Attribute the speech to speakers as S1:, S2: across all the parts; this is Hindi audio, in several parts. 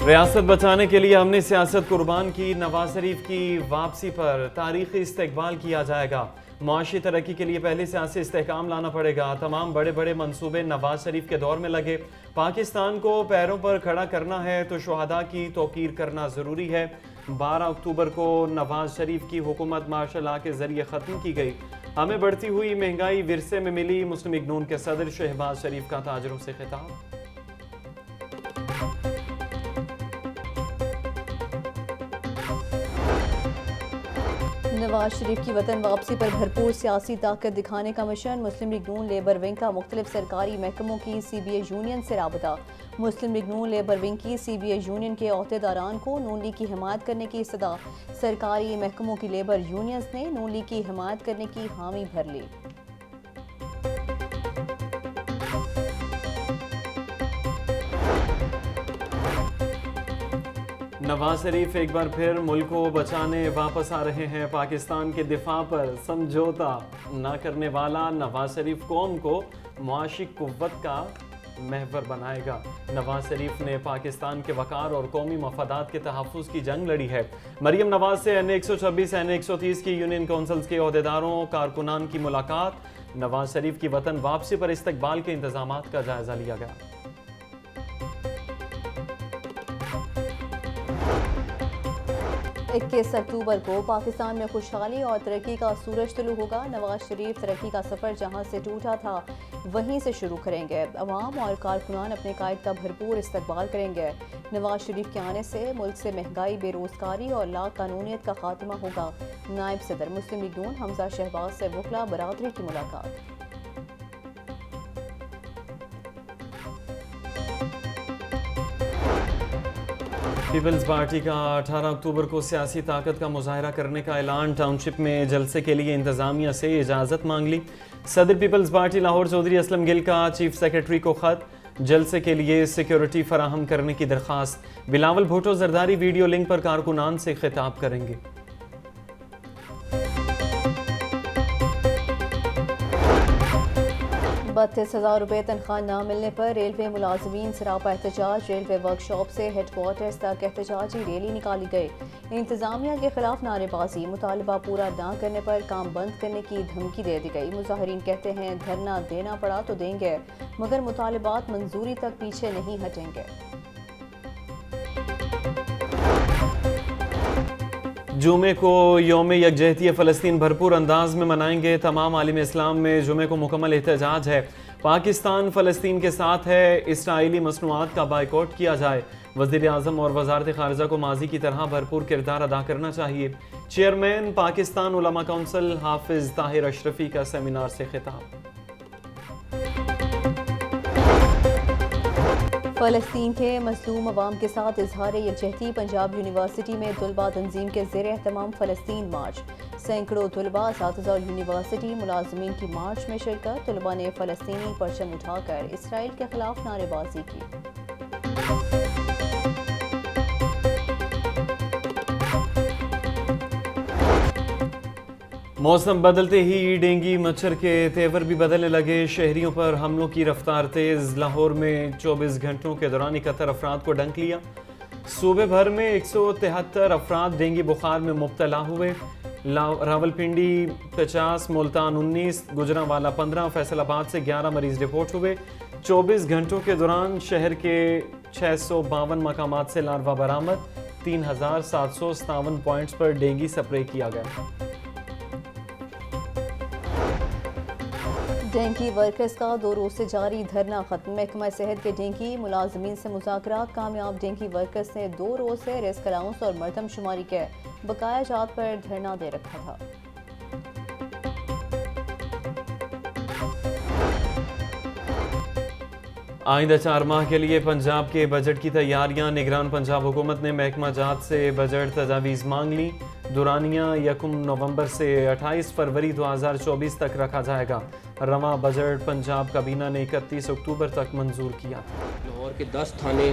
S1: रियासत बचाने के लिए हमने सियासत कुर्बान की। नवाज शरीफ की वापसी पर तारीखी इस्तकबाल किया जाएगा। मुआशी तरक्की के लिए पहले सियासी इस्तेहकाम लाना पड़ेगा। तमाम बड़े बड़े मंसूबे नवाज शरीफ के दौर में लगे। पाकिस्तान को पैरों पर खड़ा करना है तो शुहदा की तौकीर करना ज़रूरी है। 12 अक्टूबर को नवाज शरीफ की हुकूमत मार्शल लॉ के जरिए ख़त्म की गई। हमें बढ़ती हुई महंगाई विरसे में मिली। मुस्लिम लीग नून के सदर शहबाज शरीफ का ताजरों से खिताब।
S2: नवाज शरीफ की वतन वापसी पर भरपूर सियासी ताकत दिखाने का मिशन। मुस्लिम लीग नून लेबर विंग का मुख्तलिफ सरकारी महकमों की CBA यूनियन से राबता। मुस्लिम लीग नून लेबर विंग की CBA यूनियन के अहदेदारान को नून लीग की हिमायत करने की सदा। सरकारी महकमों की लेबर यूनियंस ने नून लीग की हिमायत करने की हामी भर ली।
S1: नवाज शरीफ एक बार फिर मुल्क को बचाने वापस आ रहे हैं। पाकिस्तान के दिफा पर समझौता न करने वाला नवाज शरीफ कौम को मुआशी कुव्वत का महवर बनाएगा। नवाज शरीफ ने पाकिस्तान के वकार और कौमी मफादात के तहफ़्फ़ुज़ की जंग लड़ी है। मरियम नवाज से NA 126 NA 130 की यूनियन काउंसिल्स के अहदेदारों कारकुनान की मुलाकात। नवाज शरीफ की वतन वापसी पर इस्तकबाल के इंतजामात का जायजा लिया गया।
S2: 21 अक्टूबर को पाकिस्तान में खुशहाली और तरक्की का सूरज तुलू होगा। नवाज शरीफ तरक्की का सफ़र जहां से टूटा था वहीं से शुरू करेंगे। अवाम और कारकुनान अपने कायद का भरपूर इस्तकबाल करेंगे। नवाज शरीफ के आने से मुल्क से महंगाई, बेरोजगारी और लाकानूनियत का खात्मा होगा। नायब सदर मुस्लिम लीग नून हमजा शहबाज से वकला बरादरी की मुलाकात।
S1: पीपल्स पार्टी का 18 अक्टूबर को सियासी ताकत का मुजाहरा करने का ऐलान। टाउनशिप में जलसे के लिए इंतजामिया से इजाज़त मांग ली। सदर पीपल्स पार्टी लाहौर चौधरी असलम गिल का चीफ सेक्रेटरी को खत। जलसे के लिए सिक्योरिटी फराहम करने की दरख्वास्त। बिलावल भुट्टो जरदारी वीडियो लिंक पर कारकुनान से खिताब करेंगे।
S2: 32,000 रुपये तनख्वाह न मिलने पर रेलवे मुलाजमीन सरापा एहतजाज। रेलवे वर्कशॉप से हेडक्वार्टर्स तक एहतजाजी रैली निकाली गई। इंतजामिया के खिलाफ नारेबाजी। मुतालबा पूरा न करने पर काम बंद करने की धमकी दे दी गई। मुजाहिरीन कहते हैं धरना देना पड़ा तो देंगे मगर मुतालबात मंजूरी तक पीछे नहीं हटेंगे।
S1: जुमे को यौम यकजहती फ़लस्तीन भरपूर अंदाज में मनाएंगे। तमाम आलिम इस्लाम में जुमे को मुकम्मल एहतजाज है। पाकिस्तान फ़लस्तीन के साथ है। इसराइली मसनूआत का बाइकआउट किया जाए। वज़ीर आज़म और वज़ारत ख़ारिजा को माजी की तरह भरपूर किरदार अदा करना चाहिए। चेयरमैन पाकिस्तान उलमा काउंसिल हाफिज़ ताहिर अशरफी का सेमिनार से खिताब।
S2: फ़लस्तीन के मज़लूम अवाम के साथ इजहार यकजहती। पंजाब यूनिवर्सिटी में तलबा तंजीम के ज़ेर एहतमाम फ़लस्तीन मार्च। सैकड़ों तलबा, असातिज़ा और यूनिवर्सिटी मुलाजमीन की मार्च में शिरकत। तलबा ने फ़लस्तीनी परचम उठाकर इसराइल के खिलाफ नारेबाजी की।
S1: मौसम बदलते ही डेंगू मच्छर के तेवर भी बदलने लगे। शहरियों पर हमलों की रफ्तार तेज़। लाहौर में 24 घंटों के दौरान 71 अफराद को डंक लिया। सूबे भर में 173 अफराद डेंगू बुखार में मुब्तला हुए। रावलपिंडी 50, मुल्तान 19, गुजरांवाला 15, फैसलाबाद से 11 मरीज रिपोर्ट हुए। 24 घंटों के दौरान शहर के 652 मकामात से लार्वा बरामद। 3757 पॉइंट्स पर डेंगू स्प्रे किया गया।
S2: डेंगी वर्कर्स का 2 रोज से जारी धरना खत्म। महकमा सेहत के डेंगी मुलाजमीन से मुज़ाकरात कामयाब। डेंगी वर्कर्स ने 2 रोज से रिस्क अलाउंस और मरदमशुमारी के बकाया जात पर धरना दे रखा था।
S1: आइंदा 4 माह के लिए पंजाब के बजट की तैयारियां। निगरान पंजाब हुकूमत ने महकमा जात से बजट तजावीज़ मांग ली। दुरानिया 1 नवंबर से 28 फरवरी 2024 तक रखा जाएगा। रवा बजट पंजाब काबीना ने 31 अक्टूबर तक मंजूर किया।
S3: लाहौर के 10 थाने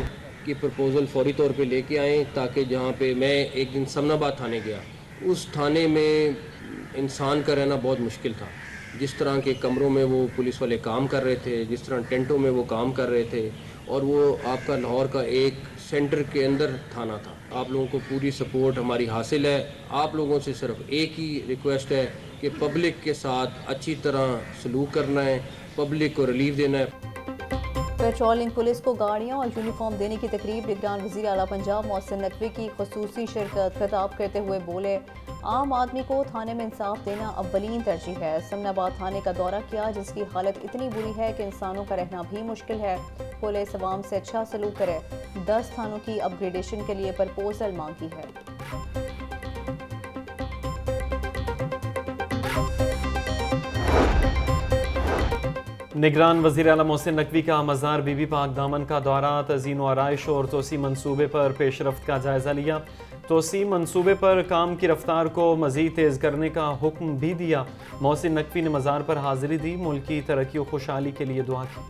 S3: की प्रपोज़ल फौरी तौर पे लेके आए ताकि जहाँ पे मैं एक दिन समनाबाद थाने गया, उस थाने में इंसान का रहना बहुत मुश्किल था। जिस तरह के कमरों में वो पुलिस वाले काम कर रहे थे, जिस तरह टेंटों में वो काम कर रहे थे, और वो आपका लाहौर का एक सेंटर के अंदर थाना था। आप लोगों को पूरी सपोर्ट हमारी हासिल है। आप लोगों से सिर्फ एक ही रिक्वेस्ट है कि पब्लिक के साथ अच्छी तरह सलूक करना है, पब्लिक को रिलीफ देना है।
S2: पेट्रोलिंग पुलिस को गाड़ियां और यूनिफॉर्म देने की तकरीब, निगरान वज़ीर आला पंजाब मोहसिन नकवी की खुसूसी शिरकत। खिताब करते हुए बोले, आम आदमी को थाने में इंसाफ देना अव्वलीन तरजीह है। समनाबाद थाने का दौरा किया, जिसकी हालत इतनी बुरी है कि इंसानों का रहना भी मुश्किल है। पुलिस अवाम से अच्छा सलूक करे। 10 थानों की अपग्रेडेशन के लिए प्रपोजल मांगी है।
S1: निगरान वज़ीर आला मोहसिन नकवी का मज़ार बीबी पाक दामन का दौरा, तज़ीन व आराइश और तोसी मंसूबे पर पेशरफ्त का जायज़ा लिया। तोसी मंसूबे पर काम की रफ्तार को मज़ीद तेज़ करने का हुक्म भी दिया। मोहसिन नकवी ने मज़ार पर हाज़िरी दी, मुल्क की तरक्की और खुशहाली के लिए दुआ की।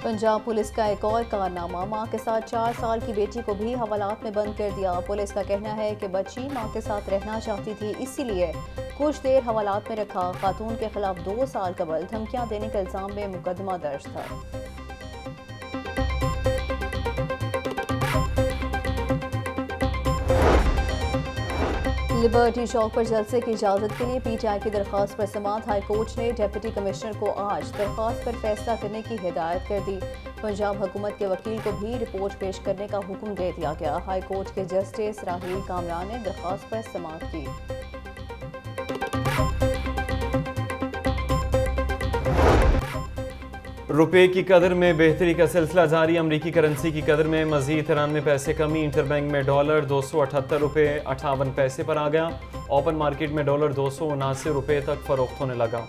S2: पंजाब पुलिस का एक और कारनामा, मां के साथ 4 साल की बेटी को भी हवालात में बंद कर दिया। पुलिस का कहना है कि बच्ची मां के साथ रहना चाहती थी, इसीलिए कुछ देर हवालात में रखा। खातून के खिलाफ 2 साल कबल धमकियां देने के इल्जाम में मुकदमा दर्ज था। लिबर्टी चौक पर जलसे की इजाज़त के लिए पीटीआई की दरख्वास्त पर समाअत। हाई कोर्ट ने डिप्टी कमिश्नर को आज दरख्वास्त पर फैसला करने की हिदायत कर दी। पंजाब हुकूमत के वकील को भी रिपोर्ट पेश करने का हुक्म दे दिया गया। हाई कोर्ट के जस्टिस राहील कामरान ने दरख्वास्त पर समाअत की।
S1: रुपए की कदर में बेहतरी का सिलसिला जारी। अमरीकी करेंसी की कदर में मजीद 93 पैसे कमी। इंटरबैंक में डॉलर 278 रुपये 58 पैसे पर आ गया। ओपन मार्केट में डॉलर 279 रुपये तक फरोख्त होने लगा।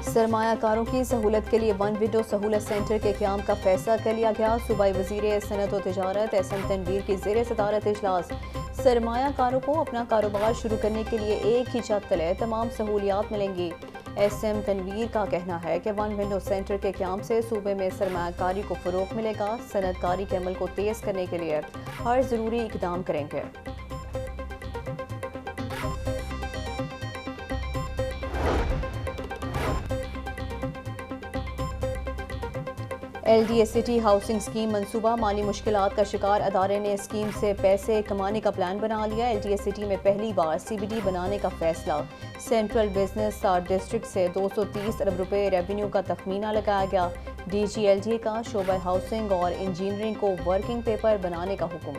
S2: सरमायाकारों की सहूलत के लिए वन विंडो सहूलत सेंटर के क़याम का फैसला कर लिया गया। सूबाई वज़ीर सनअत व तिजारत SM तनवीर की ज़ेर सदारत इजलास। सरमायाकारों को अपना कारोबार शुरू करने के लिए एक ही छत तले तमाम सहूलियात मिलेंगी। SM तनवीर का कहना है कि वन विंडो सेंटर के क़याम से सूबे में सरमायाकारी को फ़रोग़ मिलेगा। सनअतकारी के अमल को तेज़ करने के लिए हर ज़रूरी इक़दाम करेंगे। LDA सिटी हाउसिंग स्कीम मंसूबा, माली मुश्किलात का शिकार अदारे ने स्कीम से पैसे कमाने का प्लान बना लिया। LDA सिटी में पहली बार CBD बनाने का फैसला। सेंट्रल बिजनेस डिस्ट्रिक्ट से 230 अरब रुपए रेवेन्यू का तखमीना लगाया गया। DG LDA का शोबा हाउसिंग और इंजीनियरिंग को वर्किंग पेपर बनाने का हुक्म।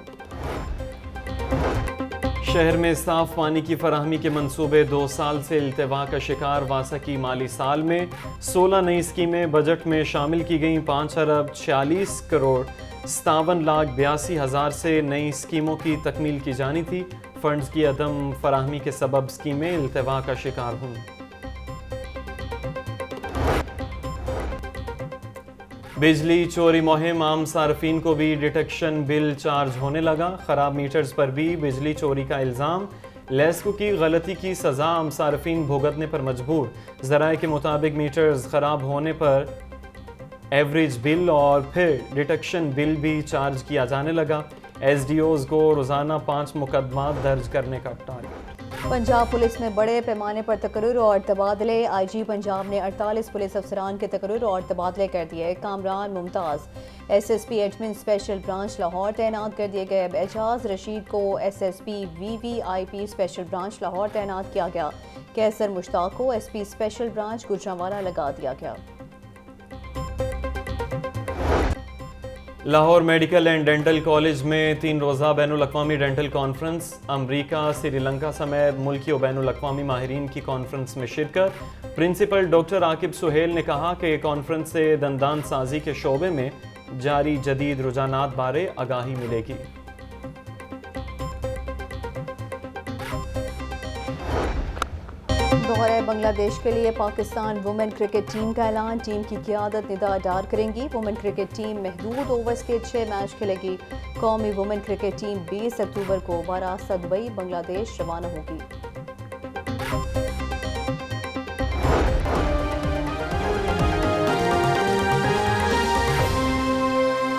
S1: शहर में साफ पानी की फराहमी के मंसूबे 2 साल से इल्तवा का शिकार। वासा की माली साल में 16 नई स्कीमें बजट में शामिल की गईं। 5 अरब 46 करोड़ 57,82,000 से नई स्कीमों की तकमील की जानी थी। फंड्स की अदम फराहमी के सबब स्कीमें इल्तवा का शिकार हुई। बिजली चोरी मुहिम, आम सार्फिन को भी डिटेक्शन बिल चार्ज होने लगा। ख़राब मीटर्स पर भी बिजली चोरी का इल्ज़ाम। लेस्को की गलती की सज़ा आम सार्फिन भुगतने पर मजबूर। ज़राए के मुताबिक मीटर्स ख़राब होने पर एवरेज बिल और फिर डिटेक्शन बिल भी चार्ज किया जाने लगा। SDOs को रोज़ाना 5 मुकदमा दर्ज करने का टारगेट।
S2: पंजाब पुलिस में बड़े पैमाने पर तकर्रुर और तबादले। IG पंजाब ने 48 पुलिस अफसरान के तकर्रुर और तबादले कर दिए। Kamran Mumtaz SSP admin special branch Lahore तैनात कर दिए गए। एजाज रशीद को SSP VVIP special branch Lahore तैनात किया गया। कैसर मुश्ताक को SP स्पेशल ब्रांच गुजरांवाला लगा दिया गया। Lahore medical and dental college में 3 रोज़ा बैनुल-अक़वामी डेंटल कॉन्फ्रेंस। अमरीका, श्रीलंका समेत मुल्की और बैनुल-अक़वामी माहिरीन की कॉन्फ्रेंस में शिरकत। प्रिंसिपल डॉक्टर आकिब सुहेल ने कहा कि कॉन्फ्रेंस से दंदान साजी के शोबे में जारी जदीद रुझानात बारे आगाही मिलेगी। दौरे बांग्लादेश के लिए पाकिस्तान वुमेन क्रिकेट टीम का ऐलान। टीम की क़ियादत निदा डार करेंगी। वुमेन क्रिकेट टीम महदूद ओवर्स के 6 मैच खेलेगी। कौमी वुमेन क्रिकेट टीम 20 अक्टूबर को वारास्ता दुबई बांग्लादेश रवाना होगी।